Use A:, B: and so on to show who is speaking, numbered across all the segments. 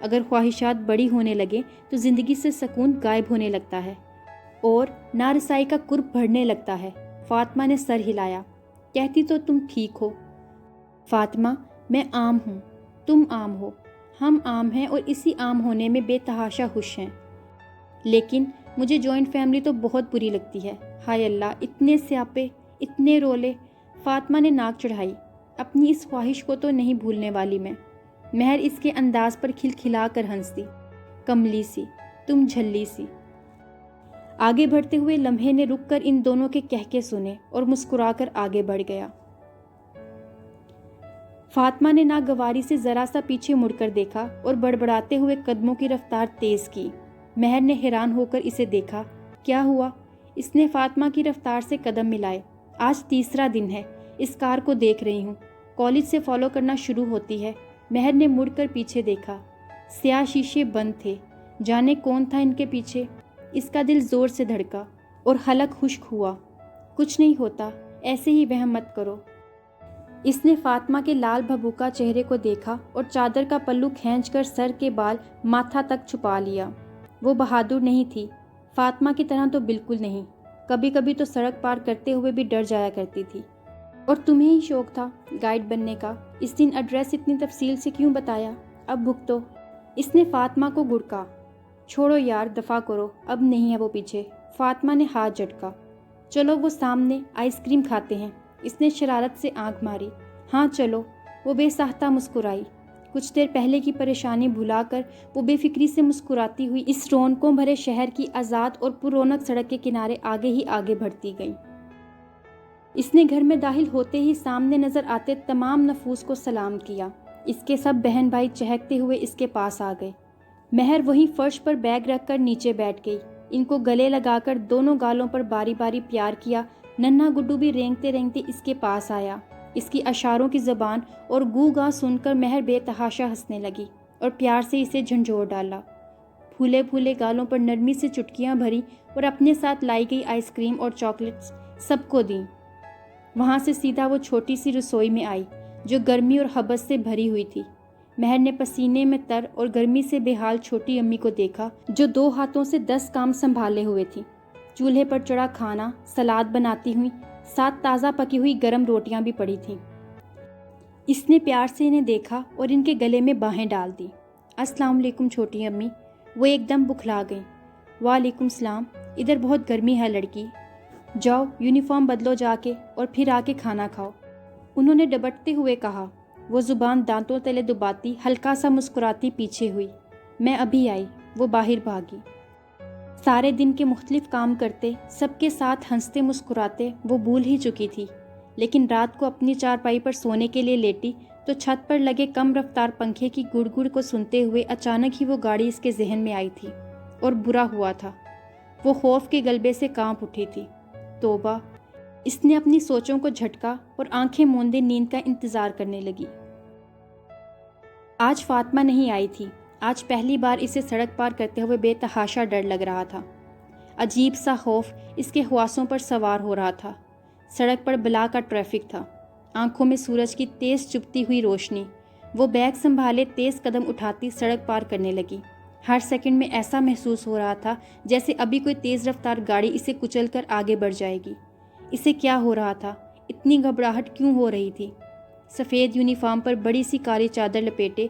A: اگر خواہشات بڑی ہونے لگیں تو زندگی سے سکون غائب ہونے لگتا ہے اور نارسائی کا قرب بڑھنے لگتا ہے۔ فاطمہ نے سر ہلایا۔ کہتی تو تم ٹھیک ہو فاطمہ، میں عام ہوں، تم عام ہو، ہم عام ہیں اور اسی عام ہونے میں بے تحاشا خوش ہیں۔ لیکن مجھے جوائنٹ فیملی تو بہت بری لگتی ہے۔ ہائے اللہ، اتنے سیاپے، اتنے رولے۔ فاطمہ نے ناک چڑھائی۔ اپنی اس خواہش کو تو نہیں بھولنے والی میں۔ مہر اس کے انداز پر کھلکھلا کر ہنس دی۔ کملی سی، تم جھلی سی۔ آگے بڑھتے ہوئے لمحے نے رک کر ان دونوں کے کہکے سنے اور مسکرا کر آگے بڑھ گیا۔ فاطمہ نے ناگواری سے ذرا سا پیچھے مڑ کر دیکھا اور بڑبڑاتے ہوئے قدموں کی رفتار تیز کی۔ مہر نے حیران ہو کر اسے دیکھا۔ کیا ہوا؟ اس نے فاطمہ کی رفتار سے قدم ملائے۔ آج تیسرا دن ہے، اس کار کو دیکھ رہی ہوں، کالج سے فالو کرنا شروع ہوتی ہے۔ مہر نے مڑ کر پیچھے دیکھا۔ سیاہ شیشے بند تھے، جانے کون تھا ان کے پیچھے۔ اس کا دل زور سے دھڑکا اور حلق خشک ہوا۔ کچھ نہیں ہوتا، ایسے ہی وہم مت کرو۔ اس نے فاطمہ کے لال بھبوکا چہرے کو دیکھا اور چادر کا پلو کھینچ کر سر کے بال ماتھا تک چھپا لیا۔ وہ بہادر نہیں تھی، فاطمہ کی طرح تو بالکل نہیں۔ کبھی کبھی تو سڑک پار کرتے ہوئے بھی ڈر جایا کرتی تھی۔ اور تمہیں ہی شوق تھا گائیڈ بننے کا، اس دن ایڈریس اتنی تفصیل سے کیوں بتایا؟ اب بھگتو۔ اس نے فاطمہ کو گڑکا۔ چھوڑو یار، دفع کرو، اب نہیں ہے وہ پیچھے۔ فاطمہ نے ہاتھ جھٹکا۔ چلو وہ سامنے آئس کریم کھاتے ہیں۔ اس نے شرارت سے آنکھ ماری۔ ہاں چلو۔ وہ بے ساختہ مسکرائی۔ کچھ دیر پہلے کی پریشانی بھلا کر وہ بے فکری سے مسکراتی ہوئی اس رونقوں بھرے شہر کی آزاد اور پر رونق سڑک کے کنارے آگے ہی آگے بڑھتی گئی۔ اس نے گھر میں داخل ہوتے ہی سامنے نظر آتے تمام نفوس کو سلام کیا۔ اس کے سب بہن بھائی چہکتے ہوئے اس کے پاس آ گئے۔ مہر وہیں فرش پر بیگ رکھ کر نیچے بیٹھ گئی۔ ان کو گلے لگا کر دونوں گالوں پر باری باری پیار کیا۔ ننھا گڈو بھی رینگتے رینگتے اس کے پاس آیا۔ اس کی اشاروں کی زبان اور گو گاں سن کر مہر بے تحاشا ہنسنے لگی اور پیار سے اسے جھنجھوڑ ڈالا۔ پھولے پھولے گالوں پر نرمی سے چٹکیاں بھری اور اپنے ساتھ لائی گئی آئس کریم اور چاکلیٹس سب کو دیں۔ وہاں سے سیدھا وہ چھوٹی سی رسوئی میں آئی جو گرمی اور حبس سے بھری ہوئی تھی۔ مہر نے پسینے میں تر اور گرمی سے بے حال چھوٹی امی کو دیکھا جو 2 ہاتھوں سے 10 کام سنبھالے ہوئے تھی۔ چولہے پر چڑھا کھانا، سلاد بناتی ہوئی، ساتھ تازہ پکی ہوئی گرم روٹیاں بھی پڑی تھیں۔ اس نے پیار سے انہیں دیکھا اور ان کے گلے میں باہیں ڈال دی۔ السلام علیکم چھوٹی امی۔ وہ ایک دم بکھلا گئیں۔ وعلیکم السلام، ادھر بہت گرمی ہے لڑکی، جاؤ یونیفارم بدلو جا کے اور پھر آ کے کھانا کھاؤ، انہوں نے ڈبٹتے ہوئے کہا۔ وہ زبان دانتوں تلے دباتی ہلکا سا مسکراتی پیچھے ہوئی۔ میں ابھی آئی۔ وہ باہر بھاگی۔ سارے دن کے مختلف کام کرتے، سب کے ساتھ ہنستے مسکراتے وہ بھول ہی چکی تھی، لیکن رات کو اپنی چارپائی پر سونے کے لیے لیٹی تو چھت پر لگے کم رفتار پنکھے کی گڑ گڑ کو سنتے ہوئے اچانک ہی وہ گاڑی اس کے ذہن میں آئی تھی اور برا ہوا تھا۔ وہ خوف کے غلبے سے کانپ اٹھی تھی۔ توبہ! اس نے اپنی سوچوں کو جھٹکا اور آنکھیں موندے نیند کا انتظار کرنے لگی۔ آج فاطمہ نہیں آئی تھی۔ آج پہلی بار اسے سڑک پار کرتے ہوئے بے تحاشا ڈر لگ رہا تھا۔ عجیب سا خوف اس کے حواسوں پر سوار ہو رہا تھا۔ سڑک پر بلا کا ٹریفک تھا، آنکھوں میں سورج کی تیز چبھتی ہوئی روشنی۔ وہ بیگ سنبھالے تیز قدم اٹھاتی سڑک پار کرنے لگی۔ ہر سیکنڈ میں ایسا محسوس ہو رہا تھا جیسے ابھی کوئی تیز رفتار گاڑی اسے کچل کر آگے بڑھ جائے گی۔ اسے کیا ہو رہا تھا؟ اتنی گھبراہٹ کیوں ہو رہی تھی؟ سفید یونیفارم پر بڑی سی کالی چادر لپیٹے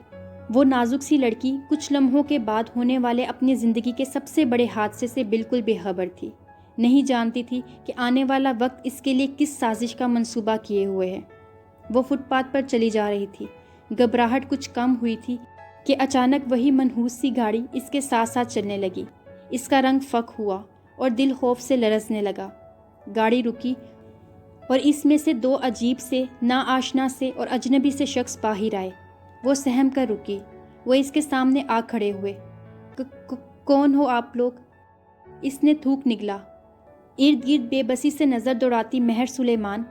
A: وہ نازک سی لڑکی کچھ لمحوں کے بعد ہونے والے اپنی زندگی کے سب سے بڑے حادثے سے بالکل بے خبر تھی۔ نہیں جانتی تھی کہ آنے والا وقت اس کے لیے کس سازش کا منصوبہ کیے ہوئے ہے۔ وہ فٹ پاتھ پر چلی جا رہی تھی۔ گھبراہٹ کچھ کم ہوئی تھی کہ اچانک وہی منحوس سی گاڑی اس کے ساتھ ساتھ چلنے لگی۔ اس کا رنگ فک ہوا اور دل خوف سے لرزنے لگا۔ گاڑی رکی اور اس میں سے 2 عجیب سے، ناآشنا سے اور اجنبی سے شخص باہر آئے۔ وہ سہم کر رکی۔ وہ اس کے سامنے آ کھڑے ہوئے۔ کون ہو آپ لوگ؟ اس نے تھوک نگلا۔ ارد گرد بے بسی سے نظر دوڑاتی مہر سلیمان۔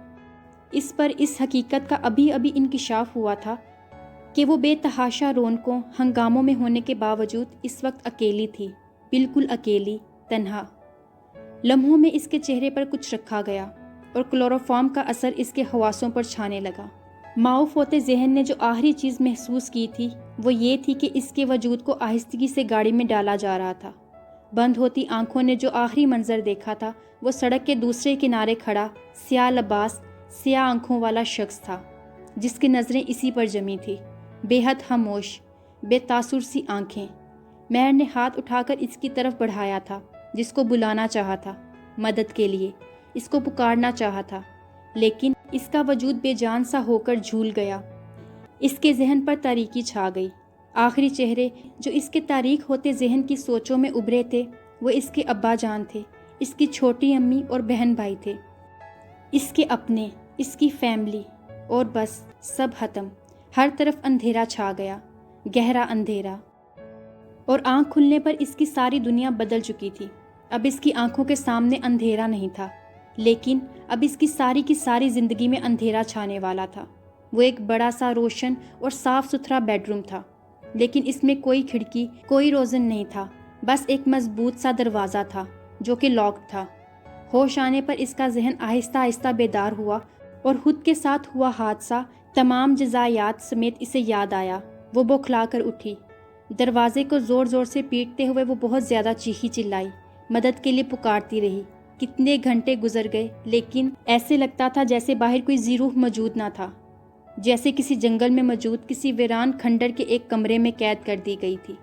A: اس پر اس حقیقت کا ابھی ابھی انکشاف ہوا تھا کہ وہ بے تحاشا رونقوں ہنگاموں میں ہونے کے باوجود اس وقت اکیلی تھی، بالکل اکیلی، تنہا۔ لمحوں میں اس کے چہرے پر کچھ رکھا گیا اور کلوروفارم کا اثر اس کے حواسوں پر چھانے لگا۔ معاف ہوتے ذہن نے جو آخری چیز محسوس کی تھی وہ یہ تھی کہ اس کے وجود کو آہستگی سے گاڑی میں ڈالا جا رہا تھا۔ بند ہوتی آنکھوں نے جو آخری منظر دیکھا تھا وہ سڑک کے دوسرے کنارے کھڑا سیاہ لباس سیاہ آنکھوں والا شخص تھا جس کی نظریں اسی پر جمی تھی، بے حد خاموش، بے تاثر سی آنکھیں۔ مہر نے ہاتھ اٹھا کر اس کی طرف بڑھایا تھا، جس کو بلانا چاہا تھا مدد کے لیے، اس کو پکارنا چاہا تھا، لیکن اس کا وجود بے جان سا ہو کر جھول گیا۔ اس کے ذہن پر تاریکی چھا گئی۔ آخری چہرے جو اس کے تاریک ہوتے ذہن کی سوچوں میں ابھرے تھے وہ اس کے ابا جان تھے، اس کی چھوٹی امی اور بہن بھائی تھے، اس کے اپنے، اس کی فیملی، اور بس سب ختم۔ ہر طرف اندھیرا چھا گیا، گہرا اندھیرا، اور آنکھ کھلنے پر اس کی ساری دنیا بدل چکی تھی۔ اب اس کی آنکھوں کے سامنے اندھیرا نہیں تھا، لیکن اب اس کی ساری زندگی میں اندھیرا چھانے والا تھا۔ وہ ایک بڑا سا روشن اور صاف ستھرا بیڈ روم تھا، لیکن اس میں کوئی کھڑکی، کوئی روزن نہیں تھا، بس ایک مضبوط سا دروازہ تھا جو کہ لاکڈ تھا۔ ہوش آنے پر اس کا ذہن آہستہ آہستہ بیدار ہوا اور خود کے ساتھ ہوا حادثہ تمام جزئیات سمیت اسے یاد آیا۔ وہ بوکھلا کر اٹھی، دروازے کو زور زور سے پیٹتے ہوئے وہ بہت زیادہ چیخی چلائی، مدد کے لیے پکارتی رہی۔ کتنے گھنٹے گزر گئے، لیکن ایسے لگتا تھا جیسے باہر کوئی ذی روح موجود نہ تھا، جیسے کسی جنگل میں موجود کسی ویران کھنڈر کے ایک کمرے میں قید کر دی گئی تھی۔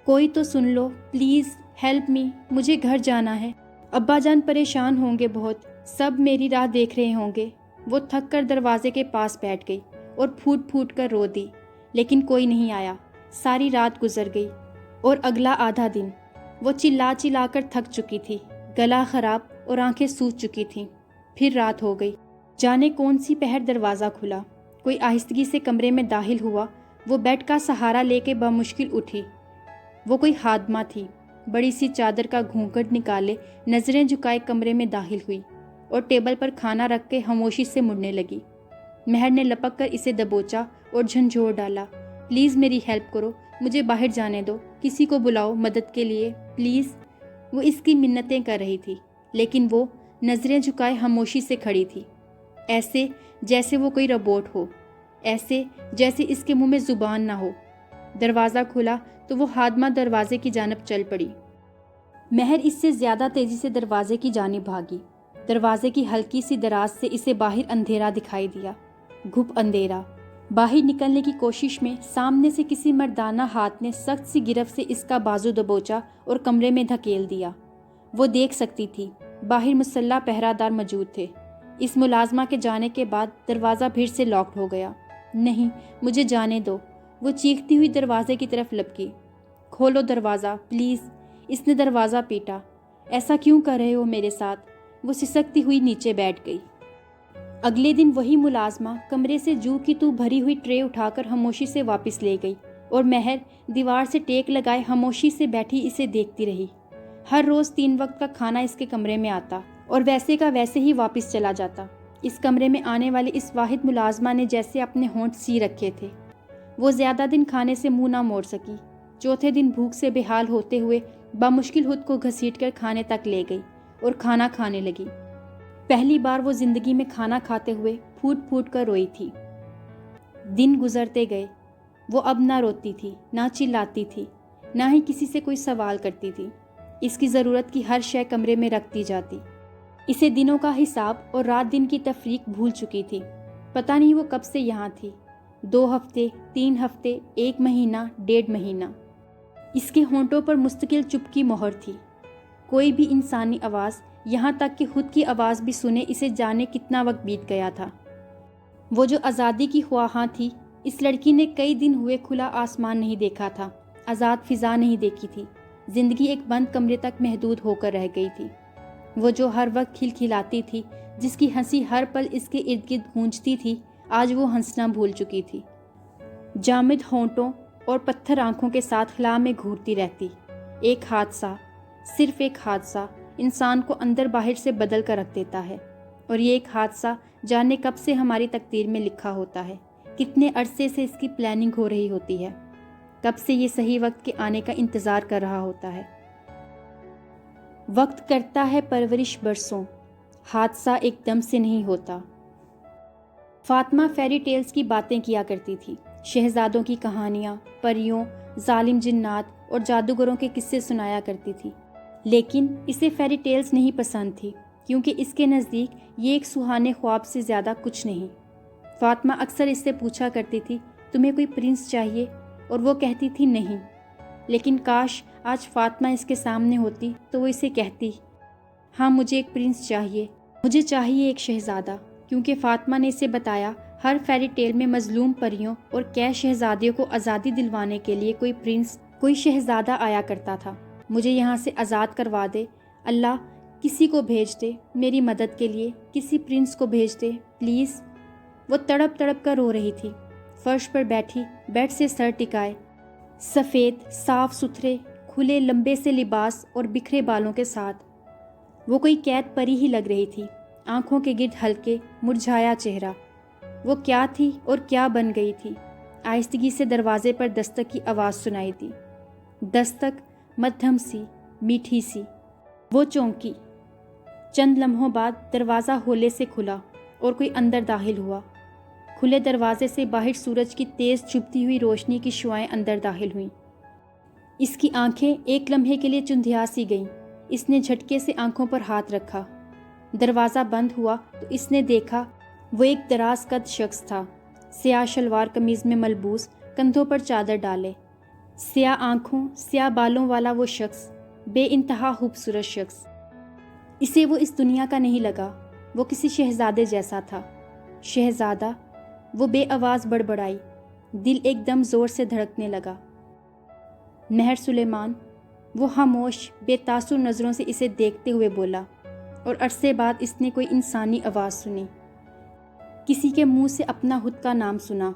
A: کوئی تو سن لو، پلیز ہیلپ می، مجھے گھر جانا ہے، ابا جان پریشان ہوں گے بہت، سب میری راہ دیکھ رہے ہوں گے۔ وہ تھک کر دروازے کے پاس بیٹھ گئی اور پھوٹ پھوٹ کر رو دی، لیکن کوئی نہیں آیا۔ ساری رات گزر گئی اور اگلا آدھا دن۔ وہ چلا چلا کر تھک چکی تھی، گلا خراب اور آنکھیں سوج چکی تھیں۔ پھر رات ہو گئی، جانے کون سی پہر دروازہ کھلا، کوئی آہستگی سے کمرے میں داخل ہوا۔ وہ بیڈ کا سہارا لے کے بمشکل اٹھی۔ وہ کوئی خادمہ تھی، بڑی سی چادر کا گھونگھٹ نکالے نظریں جھکائے کمرے میں داخل ہوئی اور ٹیبل پر کھانا رکھ کے خاموشی سے مڑنے لگی۔ مہر نے لپک کر اسے دبوچا اور جھنجھوڑ ڈالا، پلیز میری ہیلپ کرو، مجھے باہر جانے دو، کسی کو بلاؤ مدد کے لیے، پلیز۔ وہ اس کی منتیں کر رہی تھی، لیکن وہ نظریں جھکائے خاموشی سے کھڑی تھی، ایسے جیسے وہ کوئی روبوٹ ہو، ایسے جیسے اس کے منہ میں زبان نہ ہو۔ دروازہ کھلا تو وہ خادمہ دروازے کی جانب چل پڑی۔ مہر اس سے زیادہ تیزی سے دروازے کی جانب بھاگی۔ دروازے کی ہلکی سی دراز سے اسے باہر اندھیرا دکھائی دیا، گھپ اندھیرا۔ باہر نکلنے کی کوشش میں سامنے سے کسی مردانہ ہاتھ نے سخت سی گرفت سے اس کا بازو دبوچا اور کمرے میں دھکیل دیا۔ وہ دیکھ سکتی تھی، باہر مسلح پہرہ دار موجود تھے۔ اس ملازمہ کے جانے کے بعد دروازہ پھر سے لاکڈ ہو گیا۔ نہیں، مجھے جانے دو، وہ چیختی ہوئی دروازے کی طرف لپکی۔ کھولو دروازہ پلیز، اس نے دروازہ پیٹا۔ ایسا کیوں کر رہے ہو میرے ساتھ؟ وہ سسکتی ہوئی نیچے بیٹھ گئی۔ اگلے دن وہی ملازمہ کمرے سے جو کی تو بھری ہوئی ٹرے اٹھا کر خاموشی سے واپس لے گئی اور مہر دیوار سے ٹیک لگائے خاموشی سے بیٹھی اسے دیکھتی رہی۔ ہر روز 3 وقت کا کھانا اس کے کمرے میں آتا اور ویسے کا ویسے ہی واپس چلا جاتا۔ اس کمرے میں آنے والے اس واحد ملازمہ نے جیسے اپنے ہونٹ سی رکھے تھے۔ وہ زیادہ دن کھانے سے منہ نہ موڑ سکی۔ چوتھے دن بھوک سے بے حال ہوتے ہوئے بمشکل خود کو گھسیٹ کر کھانے تک لے گئی اور کھانا کھانے لگی۔ پہلی بار وہ زندگی میں کھانا کھاتے ہوئے پھوٹ پھوٹ کر روئی تھی۔ دن گزرتے گئے، وہ اب نہ روتی تھی، نہ چلاتی تھی، نہ ہی کسی سے کوئی سوال کرتی تھی۔ اس کی ضرورت کی ہر شے کمرے میں رکھ دی جاتی۔ اسے دنوں کا حساب اور رات دن کی تفریق بھول چکی تھی۔ پتہ نہیں وہ کب سے یہاں تھی، 2 ہفتے، 3 ہفتے، 1 مہینہ، 1.5 مہینہ۔ اس کے ہونٹوں پر مستقل چپ کی مہر تھی۔ کوئی بھی انسانی آواز، یہاں تک کہ خود کی آواز بھی سنے اسے جانے کتنا وقت بیت گیا تھا۔ وہ جو آزادی کی خواہاں تھی، اس لڑکی نے کئی دن ہوئے کھلا آسمان نہیں دیکھا تھا، آزاد فضا نہیں دیکھی تھی۔ زندگی ایک بند کمرے تک محدود ہو کر رہ گئی تھی۔ وہ جو ہر وقت کھلکھلاتی تھی، جس کی ہنسی ہر پل اس کے ارد گرد گونجتی تھی، آج وہ ہنسنا بھول چکی تھی۔ جامد ہونٹوں اور پتھر آنکھوں کے ساتھ خلا میں گھورتی رہتی۔ ایک حادثہ، صرف ایک حادثہ انسان کو اندر باہر سے بدل کر رکھ دیتا ہے، اور یہ ایک حادثہ جانے کب سے ہماری تقدیر میں لکھا ہوتا ہے، کتنے عرصے سے اس کی پلاننگ ہو رہی ہوتی ہے، کب سے یہ صحیح وقت کے آنے کا انتظار کر رہا ہوتا ہے۔ وقت کرتا ہے پرورش برسوں، حادثہ ایک دم سے نہیں ہوتا۔ فاطمہ فیری ٹیلز کی باتیں کیا کرتی تھی، شہزادوں کی کہانیاں، پریوں، ظالم جنات اور جادوگروں کے قصے سنایا کرتی تھی، لیکن اسے فیری ٹیلز نہیں پسند تھی کیونکہ اس کے نزدیک یہ ایک سہانے خواب سے زیادہ کچھ نہیں۔ فاطمہ اکثر اس سے پوچھا کرتی تھی، تمہیں کوئی پرنس چاہیے؟ اور وہ کہتی تھی نہیں، لیکن کاش آج فاطمہ اس کے سامنے ہوتی تو وہ اسے کہتی، ہاں مجھے ایک پرنس چاہیے، مجھے چاہیے ایک شہزادہ، کیونکہ فاطمہ نے اسے بتایا ہر فیری ٹیل میں مظلوم پریوں اور قید شہزادیوں کو آزادی دلوانے کے لیے کوئی پرنس، کوئی شہزادہ آیا کرتا تھا۔ مجھے یہاں سے آزاد کروا دے، اللہ کسی کو بھیج دے میری مدد کے لیے، کسی پرنس کو بھیج دے پلیز۔ وہ تڑپ تڑپ کر رو رہی تھی، فرش پر بیٹھی، بیڈ سے سر ٹکائے، سفید صاف ستھرے کھلے لمبے سے لباس اور بکھرے بالوں کے ساتھ وہ کوئی قید پری ہی لگ رہی تھی، آنکھوں کے گرد ہلکے مرجھایا چہرہ۔ وہ کیا تھی اور کیا بن گئی تھی؟ آہستگی سے دروازے پر دستک کی آواز سنائی دی، دستک مدھم سی، میٹھی سی۔ وہ چونکی، چند لمحوں بعد دروازہ ہولے سے کھلا اور کوئی اندر داخل ہوا۔ کھلے دروازے سے باہر سورج کی تیز چبھتی ہوئی روشنی کی شعائیں اندر داخل ہوئیں۔ اس کی آنکھیں ایک لمحے کے لیے چندھیا سی گئیں۔ اس نے جھٹکے سے آنکھوں پر ہاتھ رکھا۔ دروازہ بند ہوا تو اس نے دیکھا وہ ایک دراز قد شخص تھا، سیاہ شلوار قمیض میں ملبوس، کندھوں پر چادر ڈالے، سیاہ آنکھوں سیاہ بالوں والا وہ شخص، بے انتہا خوبصورت شخص۔ اسے وہ اس دنیا کا نہیں لگا، وہ کسی شہزادے جیسا تھا۔ شہزادہ، وہ بے آواز بڑبڑائی، دل ایک دم زور سے دھڑکنے لگا۔ مہر سلیمان، وہ خاموش بے تاثر نظروں سے اسے دیکھتے ہوئے بولا، اور عرصے بعد اس نے کوئی انسانی آواز سنی، کسی کے منہ سے اپنا خود کا نام سنا۔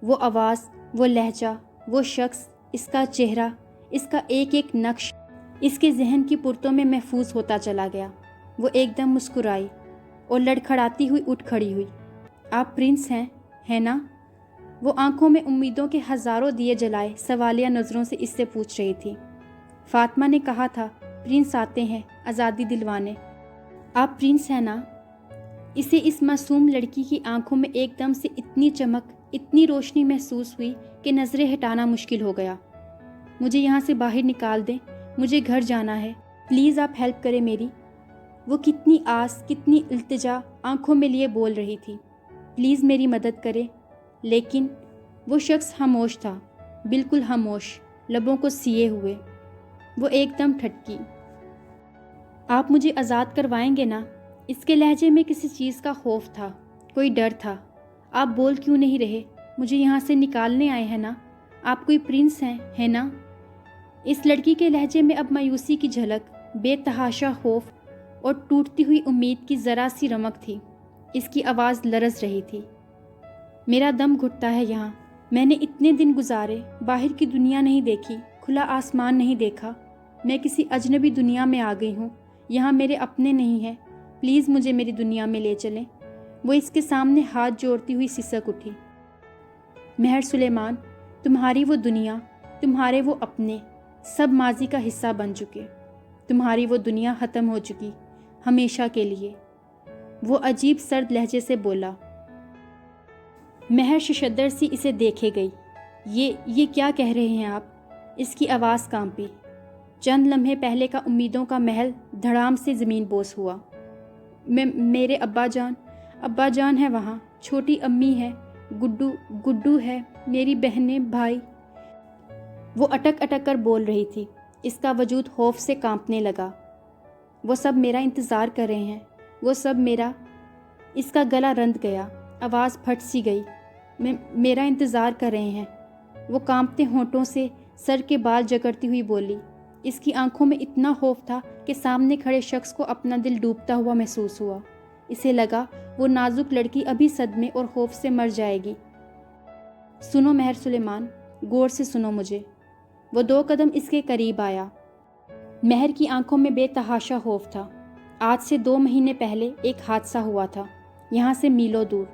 A: وہ آواز، وہ لہجہ، وہ شخص، اس کا چہرہ، اس کا ایک ایک نقش اس کے ذہن کی پرتوں میں محفوظ ہوتا چلا گیا۔ وہ ایک دم مسکرائی اور لڑکھڑاتی ہوئی اٹھ کھڑی ہوئی۔ آپ پرنس ہیں، ہے نا؟ وہ آنکھوں میں امیدوں کے ہزاروں دیے جلائے سوالیہ نظروں سے اس سے پوچھ رہی تھی۔ فاطمہ نے کہا تھا پرنس آتے ہیں آزادی دلوانے۔ آپ پرنس ہیں نا؟ اسے اس معصوم لڑکی کی آنکھوں میں ایک دم سے اتنی چمک، اتنی روشنی محسوس ہوئی کہ نظریں ہٹانا مشکل ہو گیا۔ مجھے یہاں سے باہر نکال دیں، مجھے گھر جانا ہے، پلیز آپ ہیلپ کریں میری۔ وہ کتنی آس، کتنی التجا آنکھوں میں لیے بول رہی تھی، پلیز میری مدد کرے، لیکن وہ شخص خاموش تھا، بالکل خاموش، لبوں کو سیے ہوئے۔ وہ ایک دم ٹھٹکی۔ آپ مجھے آزاد کروائیں گے نا؟ اس کے لہجے میں کسی چیز کا خوف تھا، کوئی ڈر تھا۔ آپ بول کیوں نہیں رہے؟ مجھے یہاں سے نکالنے آئے ہیں نا؟ آپ کوئی پرنس ہیں، ہے نا؟ اس لڑکی کے لہجے میں اب مایوسی کی جھلک، بے تحاشا خوف اور ٹوٹتی ہوئی امید کی ذرا سی رمق تھی۔ اس کی آواز لرز رہی تھی، میرا دم گھٹتا ہے یہاں، میں نے اتنے دن گزارے، باہر کی دنیا نہیں دیکھی، کھلا آسمان نہیں دیکھا، میں کسی اجنبی دنیا میں آ گئی ہوں، یہاں میرے اپنے نہیں ہیں، پلیز مجھے میری دنیا میں لے چلیں۔ وہ اس کے سامنے ہاتھ جوڑتی ہوئی سسک اٹھی۔ مہر سلیمان، تمہاری وہ دنیا، تمہارے وہ اپنے، سب ماضی کا حصہ بن چکے، تمہاری وہ دنیا ختم ہو چکی، ہمیشہ کے لیے۔ وہ عجیب سرد لہجے سے بولا۔ مہر ششدر سی اسے دیکھے گئی۔ یہ کیا کہہ رہے ہیں آپ؟ اس کی آواز کانپی۔ چند لمحے پہلے کا امیدوں کا محل دھڑام سے زمین بوس ہوا۔ میرے ابا جان ہے وہاں، چھوٹی امی ہے، گڈو ہے، میری بہنیں، بھائی۔ وہ اٹک اٹک کر بول رہی تھی، اس کا وجود خوف سے کانپنے لگا۔ وہ سب میرا انتظار کر رہے ہیں، وہ سب میرا۔ اس کا گلا رند گیا، آواز پھٹ سی گئی، میرا انتظار کر رہے ہیں۔ وہ کانپتے ہونٹوں سے سر کے بال جکڑتی ہوئی بولی۔ اس کی آنکھوں میں اتنا خوف تھا کہ سامنے کھڑے شخص کو اپنا دل ڈوبتا ہوا محسوس ہوا۔ اسے لگا وہ نازک لڑکی ابھی صدمے اور خوف سے مر جائے گی۔ سنو مہر سلیمان، غور سے سنو مجھے۔ وہ 2 قدم اس کے قریب آیا۔ مہر کی آنکھوں میں بے تحاشا خوف تھا۔ آج سے 2 مہینے پہلے ایک حادثہ ہوا تھا، یہاں سے میلوں دور،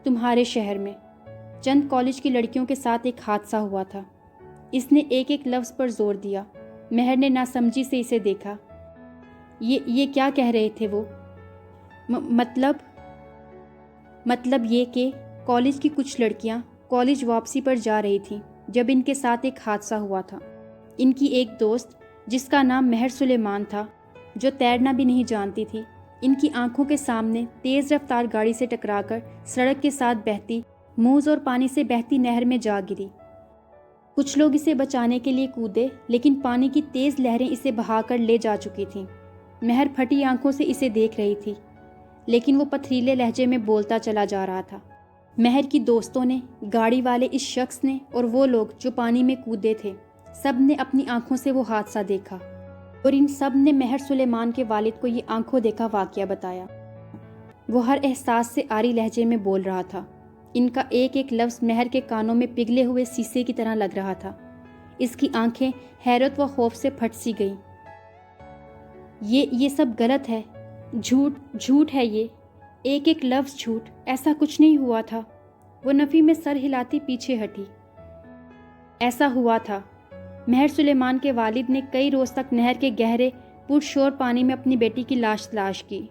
A: تمہارے شہر میں۔ چند کالج کی لڑکیوں کے ساتھ ایک حادثہ ہوا تھا۔ اس نے ایک ایک لفظ پر زور دیا۔ مہر نے ناسمجھی سے اسے دیکھا۔ یہ کیا کہہ رہے تھے وہ؟ مطلب مطلب یہ کہ کالج کی کچھ لڑکیاں کالج واپسی پر جا رہی تھیں جب ان کے ساتھ ایک حادثہ ہوا تھا۔ ان کی ایک دوست جس کا نام مہر سلیمان تھا، جو تیرنا بھی نہیں جانتی تھی، ان کی آنکھوں کے سامنے تیز رفتار گاڑی سے ٹکرا کر سڑک کے ساتھ بہتی موز اور پانی سے بہتی نہر میں جا گری۔ کچھ لوگ اسے بچانے کے لیے کودے، لیکن پانی کی تیز لہریں اسے بہا کر لے جا چکی تھیں۔ مہر پھٹی آنکھوں سے اسے دیکھ رہی تھی، لیکن وہ پتھریلے لہجے میں بولتا چلا جا رہا تھا۔ مہر کی دوستوں نے، گاڑی والے اس شخص نے اور وہ لوگ جو پانی میں کودے تھے، سب نے اپنی آنکھوں سے وہ حادثہ دیکھا، اور ان سب نے مہر سلیمان کے والد کو یہ آنکھوں دیکھا واقعہ بتایا۔ وہ ہر احساس سے عاری لہجے میں بول رہا تھا۔ ان کا ایک ایک لفظ مہر کے کانوں میں پگھلے ہوئے سیسے کی طرح لگ رہا تھا۔ اس کی آنکھیں حیرت و خوف سے پھٹ سی گئیں۔ یہ سب غلط ہے، جھوٹ ہے، یہ ایک ایک لفظ جھوٹ، ایسا کچھ نہیں ہوا تھا۔ وہ نفی میں سر ہلاتی پیچھے ہٹی۔ ایسا ہوا تھا۔ مہر سلیمان کے والد نے کئی روز تک نہر کے گہرے پرشور پانی میں اپنی بیٹی کی لاش تلاش کی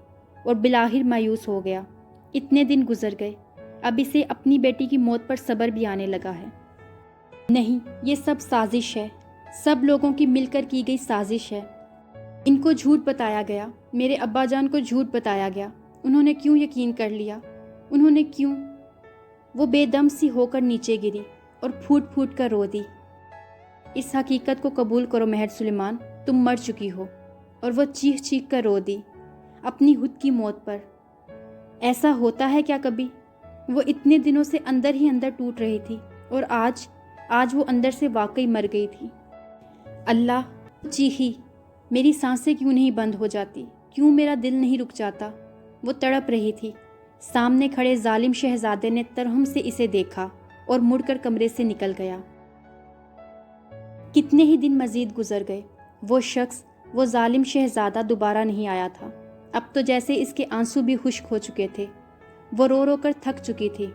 A: اور بالآخر مایوس ہو گیا۔ اتنے دن گزر گئے، اب اسے اپنی بیٹی کی موت پر صبر بھی آنے لگا ہے۔ نہیں، یہ سب سازش ہے، سب لوگوں کی مل کر کی گئی سازش ہے۔ ان کو جھوٹ بتایا گیا، میرے ابا جان کو جھوٹ بتایا گیا۔ انہوں نے کیوں یقین کر لیا؟ انہوں نے کیوں؟ وہ بے دم سی ہو کر نیچے گری اور پھوٹ پھوٹ کر رو دی۔ اس حقیقت کو قبول کرو مہر سلیمان، تم مر چکی ہو۔ اور وہ چیخ چیخ کر رو دی اپنی خود کی موت پر۔ ایسا ہوتا ہے کیا کبھی؟ وہ اتنے دنوں سے اندر ہی اندر ٹوٹ رہی تھی، اور آج وہ اندر سے واقعی مر گئی تھی۔ اللہ، چیخی، میری سانسیں کیوں نہیں بند ہو جاتی؟ کیوں میرا دل نہیں رک جاتا؟ وہ تڑپ رہی تھی۔ سامنے کھڑے ظالم شہزادے نے ترہم سے اسے دیکھا اور مڑ کر کمرے سے نکل گیا۔ کتنے ہی دن مزید گزر گئے، وہ شخص، وہ ظالم شہزادہ دوبارہ نہیں آیا تھا۔ اب تو جیسے اس کے آنسو بھی خشک ہو چکے تھے۔ وہ رو رو کر تھک چکی تھی۔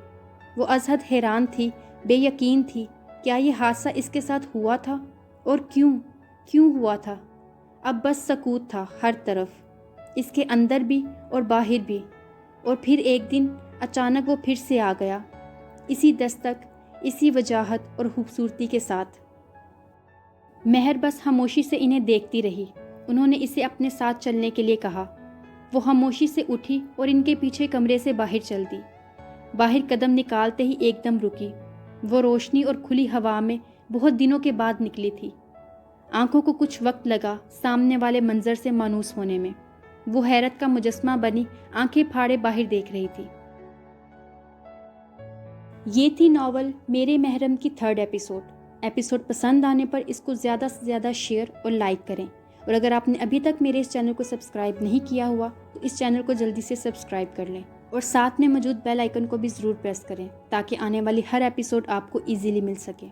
A: وہ از حد حیران تھی، بے یقین تھی۔ کیا یہ حادثہ اس کے ساتھ ہوا تھا؟ اور کیوں ہوا تھا؟ اب بس سکوت تھا ہر طرف، اس کے اندر بھی اور باہر بھی۔ اور پھر ایک دن اچانک وہ پھر سے آ گیا، اسی دستک، اسی وجاہت اور خوبصورتی کے ساتھ۔ مہر بس خاموشی سے انہیں دیکھتی رہی۔ انہوں نے اسے اپنے ساتھ چلنے کے لیے کہا۔ وہ خاموشی سے اٹھی اور ان کے پیچھے کمرے سے باہر چل دی۔ باہر قدم نکالتے ہی ایک دم رکی۔ وہ روشنی اور کھلی ہوا میں بہت دنوں کے بعد نکلی تھی۔ آنکھوں کو کچھ وقت لگا سامنے والے منظر سے مانوس ہونے میں۔ وہ حیرت کا مجسمہ بنی آنکھیں پھاڑے باہر دیکھ رہی تھی۔ یہ تھی ناول میرے محرم کی 3rd ایپیسوڈ پسند آنے پر اس کو زیادہ سے زیادہ شیئر اور لائک کریں، اور اگر آپ نے ابھی تک میرے اس چینل کو سبسکرائب نہیں کیا ہوا تو اس چینل کو جلدی سے سبسکرائب کر لیں، اور ساتھ میں موجود بیل آئیکن کو بھی ضرور پریس کریں تاکہ آنے والی ہر ایپیسوڈ آپ کو ایزیلی مل سکے۔